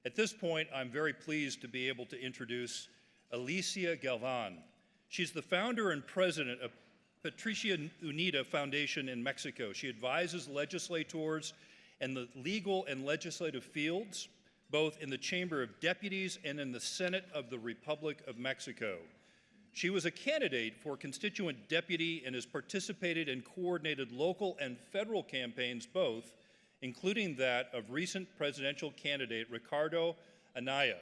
At this point, I'm very pleased to be able to introduce Alice Galvan. She's the founder and president of Patria Unida Foundation in Mexico. She advises legislators in the legal and legislative fields, both in the Chamber of Deputies and in the Senate of the Republic of Mexico. She was a candidate for constituent deputy and has participated in coordinated local and federal campaigns both, including that of recent presidential candidate Ricardo Anaya.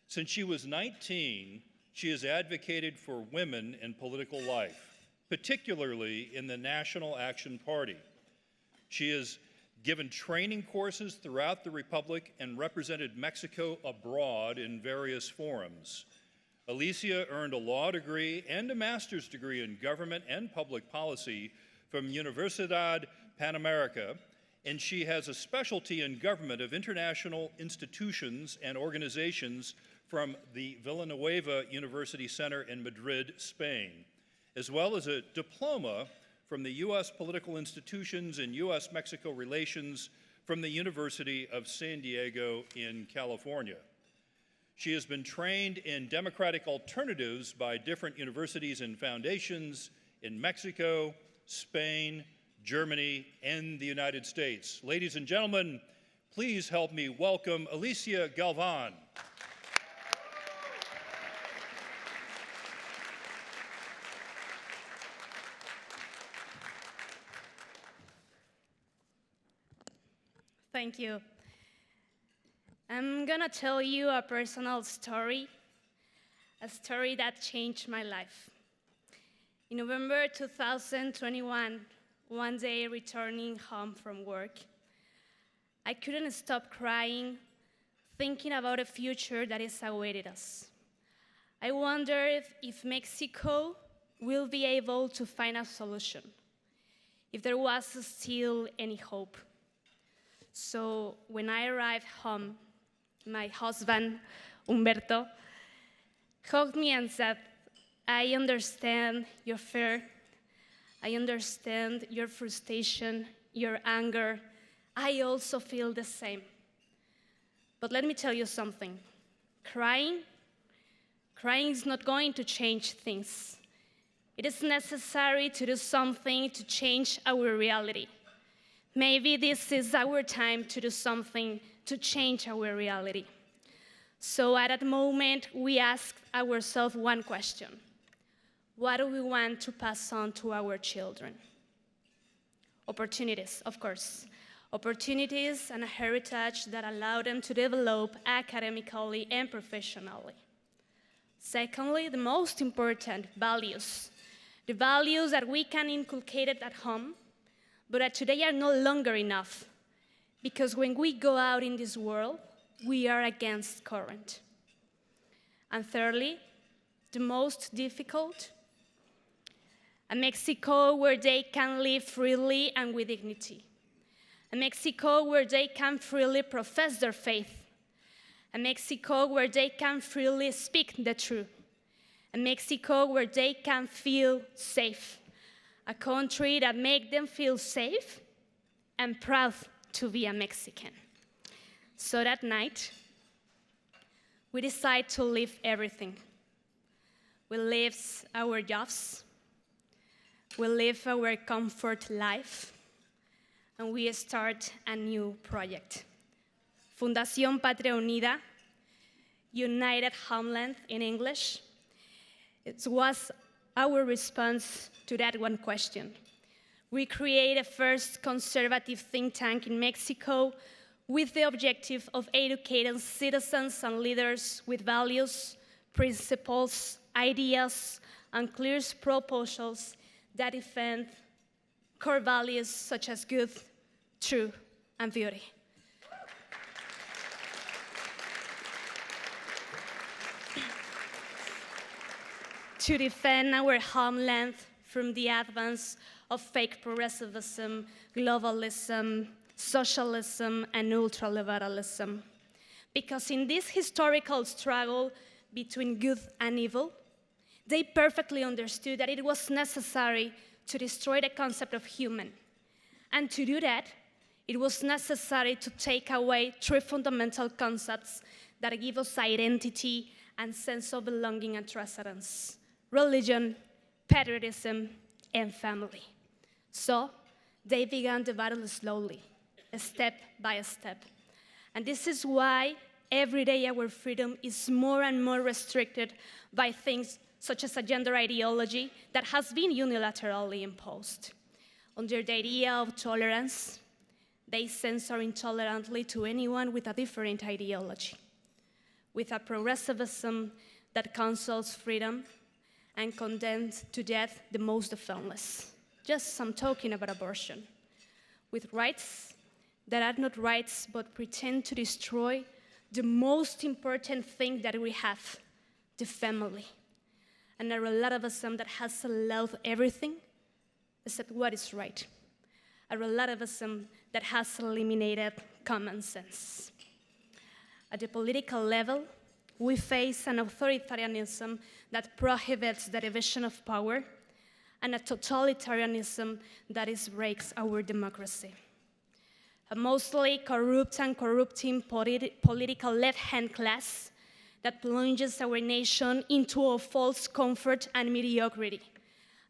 Since she was 19, she has advocated for women in political life, particularly in the National Action Party. She has given training courses throughout the Republic and represented Mexico abroad in various forums. Alicia earned a law degree and a master's degree in government and public policy from Universidad Panamerica, and she has a specialty in government of international institutions and organizations from the Villanueva University Center in Madrid, Spain, as well as a diploma from the U.S. Political Institutions and U.S.-Mexico Relations from the University of San Diego in California. She has been trained in democratic alternatives by different universities and foundations in Mexico, Spain, Germany, and the United States. Ladies and gentlemen, please help me welcome Alice Galvan. Thank you. I'm gonna tell you a personal story, a story that changed my life. In November 2021, one day returning home from work, I couldn't stop crying, thinking about a future that is awaiting us. I wondered if Mexico will be able to find a solution, if there was still any hope. So when I arrived home, my husband, Humberto, hugged me and said, "I understand your fear. I understand your frustration, your anger. I also feel the same. But let me tell you something. Crying is not going to change things. It is necessary to do something to change our reality. Maybe this is our time to do something to change our reality." So at that moment, we asked ourselves one question. What do we want to pass on to our children? Opportunities, of course. Opportunities and a heritage that allow them to develop academically and professionally. Secondly, the most important, values. The values that we can inculcate at home, but that today are no longer enough, because when we go out in this world, we are against current. And thirdly, the most difficult, a Mexico where they can live freely and with dignity. A Mexico where they can freely profess their faith. A Mexico where they can freely speak the truth. A Mexico where they can feel safe. A country that makes them feel safe and proud to be a Mexican. So that night, we decided to leave everything. We left our jobs, we left our comfort life, and we start a new project. Fundación Patria Unida, United Homeland in English. It was our response to that one question. We created a first conservative think tank in Mexico with the objective of educating citizens and leaders with values, principles, ideas, and clear proposals that defend core values such as good, truth, and beauty. To defend our homeland from the advance of fake progressivism, globalism, socialism, and ultraliberalism. Because in this historical struggle between good and evil, they perfectly understood that it was necessary to destroy the concept of human. And to do that, it was necessary to take away three fundamental concepts that give us identity and sense of belonging and transcendence: religion, patriotism, and family. So they began the battle slowly, step by step. And this is why every day our freedom is more and more restricted by things such as a gender ideology that has been unilaterally imposed. Under the idea of tolerance, they censor intolerantly to anyone with a different ideology, with a progressivism that cancels freedom and condemns to death the most defenseless. Just some talking about abortion, with rights that are not rights but pretend to destroy the most important thing that we have, the family, and a relativism that has allowed everything except what is right, a relativism that has eliminated common sense. At the political level, we face an authoritarianism that prohibits the division of power and a totalitarianism that breaks our democracy. A mostly corrupt and corrupting political left-hand class that plunges our nation into a false comfort and mediocrity.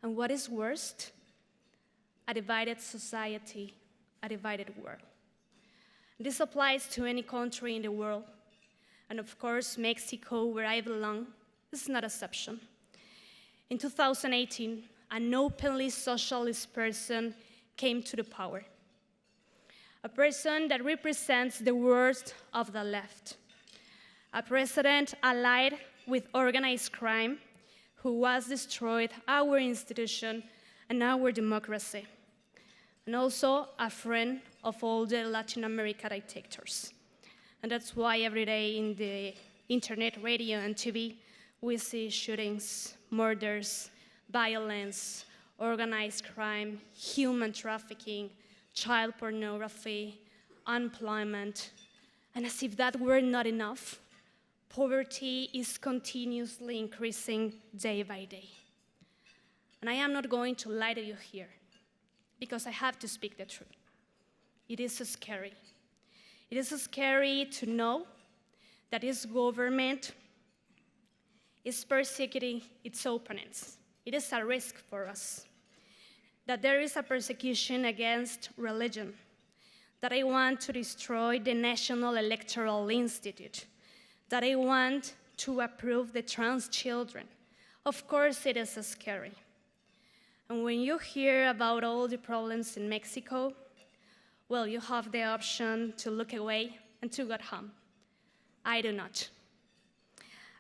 And what is worst? A divided society, a divided world. This applies to any country in the world. And of course, Mexico, where I belong, is not an exception. In 2018, an openly socialist person came to the power. A person that represents the worst of the left. A president allied with organized crime who has destroyed our institution and our democracy. And also a friend of all the Latin American dictators. And that's why every day in the internet, radio, and TV, we see shootings, murders, violence, organized crime, human trafficking, child pornography, unemployment. And as if that were not enough, poverty is continuously increasing day by day. And I am not going to lie to you here, because I have to speak the truth. It is so scary. It is so scary to know that this government is persecuting its opponents. It is a risk for us. That there is a persecution against religion. That I want to destroy the National Electoral Institute. That I want to approve the trans children. Of course, it is so scary. And when you hear about all the problems in Mexico, well, you have the option to look away and to go home. I do not.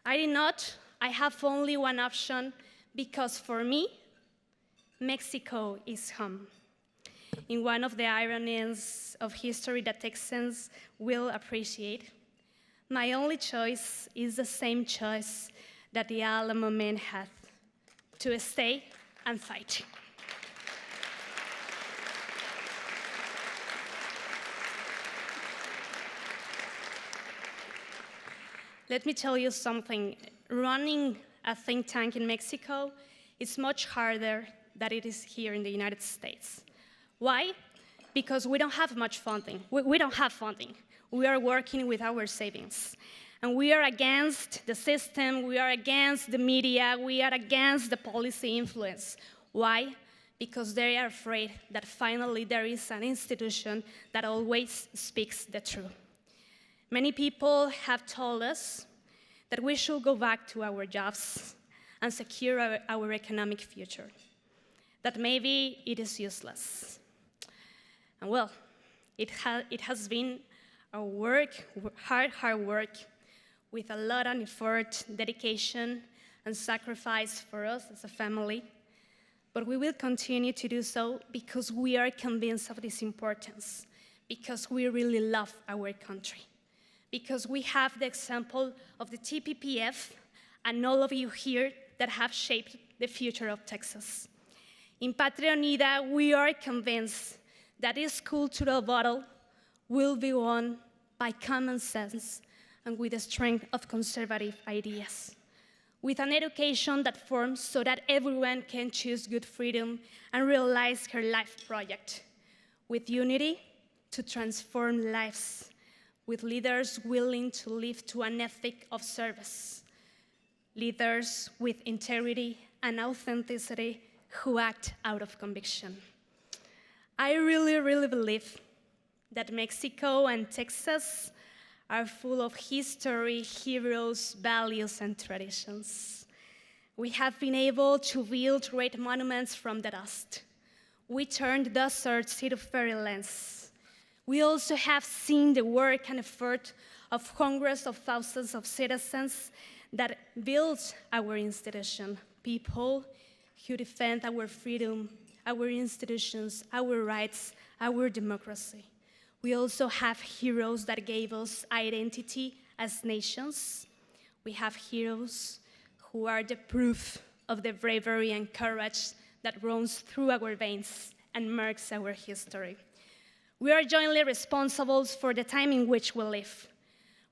I do not. I have only one option, because for me, Mexico is home. In one of the ironies of history that Texans will appreciate, my only choice is the same choice that the Alamo men had, to stay and fight. Let me tell you something. Running a think tank in Mexico is much harder than it is here in the United States. Why? Because we don't have much funding. We don't have funding. We are working with our savings. And we are against the system, we are against the media, we are against the policy influence. Why? Because they are afraid that finally there is an institution that always speaks the truth. Many people have told us that we should go back to our jobs and secure our economic future, that maybe it is useless. And well, it has been a hard work, with a lot of effort, dedication, and sacrifice for us as a family. But we will continue to do so because we are convinced of this importance, because we really love our country, because we have the example of the TPPF and all of you here that have shaped the future of Texas. In Patria Unida, we are convinced that this cultural battle will be won by common sense and with the strength of conservative ideas, with an education that forms so that everyone can choose good freedom and realize her life project, with unity, to transform lives with leaders willing to live to an ethic of service, leaders with integrity and authenticity who act out of conviction. I really, really believe that Mexico and Texas are full of history, heroes, values, and traditions. We have been able to build great monuments from the dust. We turned deserts into fairylands. We also have seen the work and effort of hundreds of thousands of citizens that built our institution, people who defend our freedom, our institutions, our rights, our democracy. We also have heroes that gave us identity as nations. We have heroes who are the proof of the bravery and courage that runs through our veins and marks our history. We are jointly responsible for the time in which we live.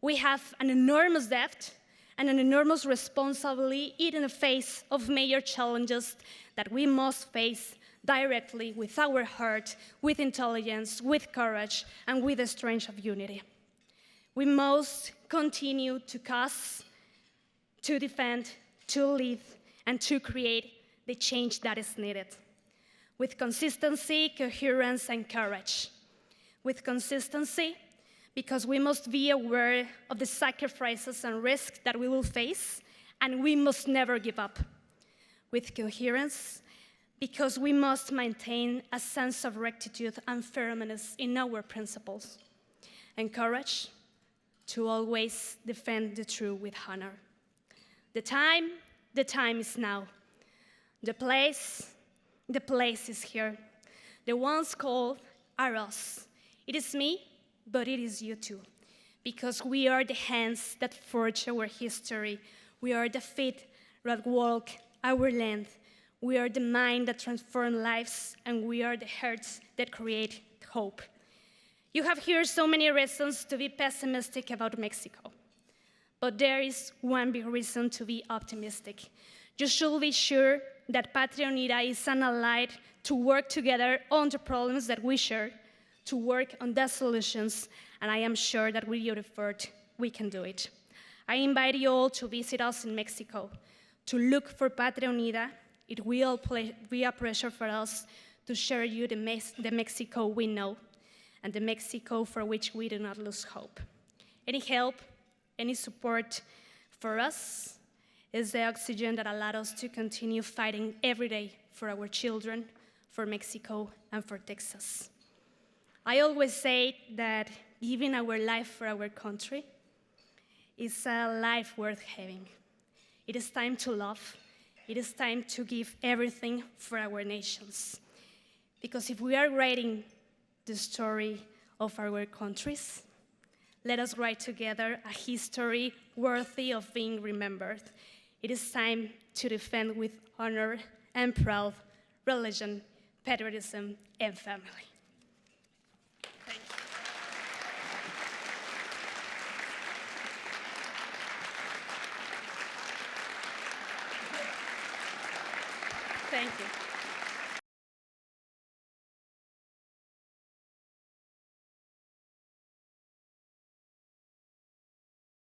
We have an enormous debt and an enormous responsibility in the face of major challenges that we must face directly with our heart, with intelligence, with courage, and with the strength of unity. We must continue to cause, to defend, to lead, and to create the change that is needed. With consistency, coherence, and courage. With consistency, because we must be aware of the sacrifices and risks that we will face, and we must never give up. With coherence, because we must maintain a sense of rectitude and firmness in our principles. And courage, to always defend the truth with honor. The time is now. The place is here. The ones called are us. It is me, but it is you too. Because we are the hands that forge our history. We are the feet that walk our land. We are the mind that transforms lives, and we are the hearts that create hope. You have heard so many reasons to be pessimistic about Mexico, but there is one big reason to be optimistic. You should be sure that Patria Unida is an ally to work together on the problems that we share, to work on the solutions, and I am sure that with your effort, we can do it. I invite you all to visit us in Mexico, to look for Patria Unida. It will be a pleasure for us to share you the Mexico we know and the Mexico for which we do not lose hope. Any help, any support for us is the oxygen that allows us to continue fighting every day for our children, for Mexico, and for Texas. I always say that giving our life for our country is a life worth having. It is time to love. It is time to give everything for our nations. Because if we are writing the story of our countries, let us write together a history worthy of being remembered. It is time to defend with honor and pride religion, patriotism, and family. Thank you. Thank you.